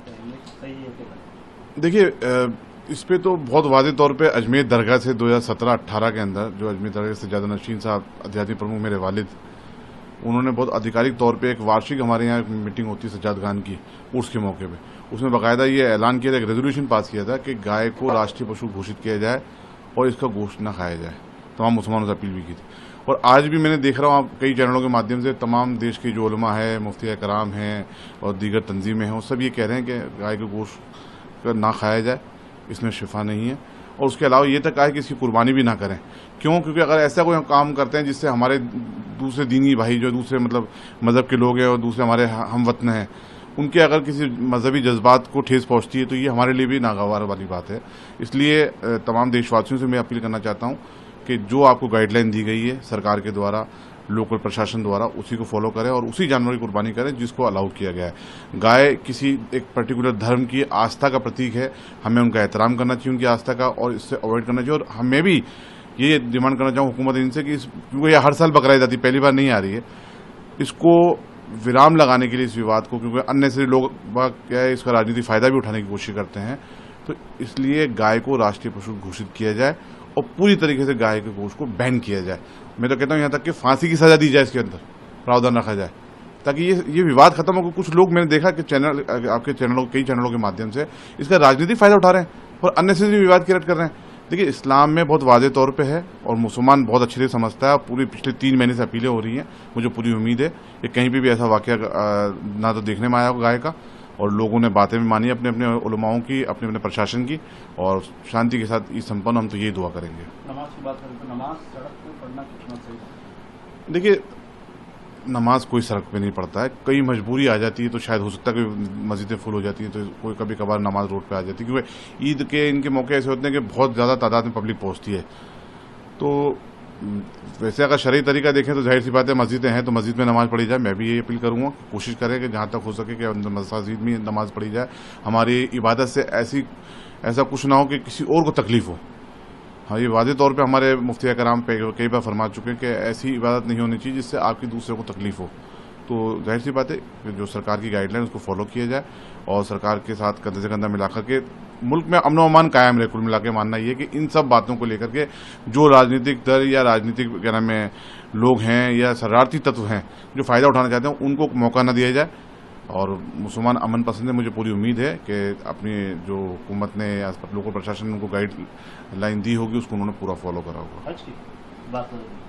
चाहेंगे, सही है कि गलत? देखिए, इस पे तो बहुत वाज़ेह तौर पे अजमेर दरगाह से 2017-18 के अंदर जो अजमेर दरगाह से सज्जाद नशीन साहब अध्यात्मिक प्रमुख मेरे वालिद, उन्होंने बहुत आधिकारिक तौर पे एक वार्षिक हमारे यहाँ मीटिंग होती है सज्जाद खान की उर्स के मौके पे, उसमें बाकायदा ये ऐलान किया था, एक रेजोल्यूशन पास किया था कि गाय को राष्ट्रीय पशु घोषित किया जाए और इसका गोश्त न खाया जाए। तमाम मुसलमानों से अपील भी की थी। और आज भी मैंने देख रहा हूँ कई चैनलों के माध्यम से तमाम देश के जो उलमा है, मुफ्ती कराम हैं और दीगर तंजीमें हैं, वो सब ये कह रहे हैं कि गाय के गोश्त ना खाया जाए, इसमें शिफा नहीं है। और उसके अलावा ये तक कहा है कि इसकी कुर्बानी भी ना करें। क्यों? क्योंकि अगर ऐसा कोई काम करते हैं जिससे हमारे दूसरे दीनी भाई जो दूसरे मज़हब के लोग हैं और दूसरे हमारे हमवतन हैं, उनके अगर किसी मजहबी जज्बात को ठेस पहुंचती है तो ये हमारे लिए भी नागवार वाली बात है। इसलिए तमाम देशवासियों से मैं अपील करना चाहता हूं कि जो आपको गाइडलाइन दी गई है सरकार के द्वारा, लोकल प्रशासन द्वारा, उसी को फॉलो करें और उसी जानवर की कुर्बानी करें जिसको अलाउ किया गया है। गाय किसी एक पर्टिकुलर धर्म की आस्था का प्रतीक है, हमें उनका एहतराम करना चाहिए, उनकी आस्था का, और इससे अवॉइड करना चाहिए। और हमें भी ये डिमांड करना चाहूँ हुकूमत इनसे कि क्योंकि यह हर साल पकड़ाई जाती, पहली बार नहीं आ रही है, इसको विराम लगाने के लिए इस विवाद को, क्योंकि अननेसेसरी लोग क्या है इसका राजनीतिक फायदा भी उठाने की कोशिश करते हैं, तो इसलिए गाय को राष्ट्रीय पशु घोषित किया जाए और पूरी तरीके से गाय के गोश्त को बैन किया जाए। मैं तो कहता हूँ यहाँ तक कि फांसी की सजा दी जाए, इसके अंदर प्रावधान रखा जाए, ताकि ये विवाद खत्म हो। कुछ लोग मैंने देखा कि आपके चैनलों, कई चैनलों के माध्यम से इसका राजनीतिक फायदा उठा रहे हैं और अननेसेसरी विवाद क्रिएट कर रहे हैं। देखिए, इस्लाम में बहुत वाज़ेह तौर पे है और मुसलमान बहुत अच्छे से समझता है। पूरी पिछले 3 महीने से अपीलें हो रही हैं, मुझे पूरी उम्मीद है कि कहीं पे भी ऐसा वाकया ना तो देखने में आया हो गाय का, और लोगों ने बातें भी मानी अपने अपने उलमाओं की, अपने अपने प्रशासन की, और शांति के साथ ईद संपन्न। हम तो यही दुआ करेंगे। नमाज की बात करें तो नमाज सड़क पर पढ़ना कितना सही है? देखिए, नमाज कोई सड़क पे नहीं पड़ता है, कई मजबूरी आ जाती है तो शायद हो सकता है कि मस्जिदें फुल हो जाती हैं तो कोई कभी कभार नमाज रोड पे आ जाती है, क्योंकि ईद के इनके मौके ऐसे होते हैं कि बहुत ज़्यादा तादाद में पब्लिक पहुंचती है। तो वैसे अगर शरई तरीका देखें तो जाहिर सी बात है, मस्जिदें हैं तो मस्जिद में नमाज पढ़ी जाए। मैं भी ये अपील करूंगा, कोशिश करें कि जहां तक हो सके कि मस्जिद में नमाज पढ़ी जाए। हमारी इबादत से ऐसा कुछ ना हो कि किसी और को तकलीफ हो। हाँ, ये वाज़ेह तौर पे हमारे मुफ्ती कराम पे कई बार फरमा चुके हैं कि ऐसी इबादत नहीं होनी चाहिए जिससे आपकी दूसरे को तकलीफ हो। तो जाहिर सी बात है कि जो सरकार की गाइडलाइन उसको फॉलो किया जाए और सरकार के साथ कंधे से कंधा मिलाकर के मुल्क में अमन अमान कायम रहे। कुल मिला के मानना ये है कि इन सब बातों को लेकर के जो राजनीतिक दल या राजनीतिक क्या नाम है लोग हैं या शरारती तत्व हैं जो फायदा उठाना चाहते हैं, उनको मौका न दिया जाए। और मुसलमान अमन पसंद है, मुझे पूरी उम्मीद है कि अपनी जो हुकूमत ने या लोकल प्रशासन ने उनको गाइड लाइन दी होगी उसको उन्होंने पूरा फॉलो करा होगा।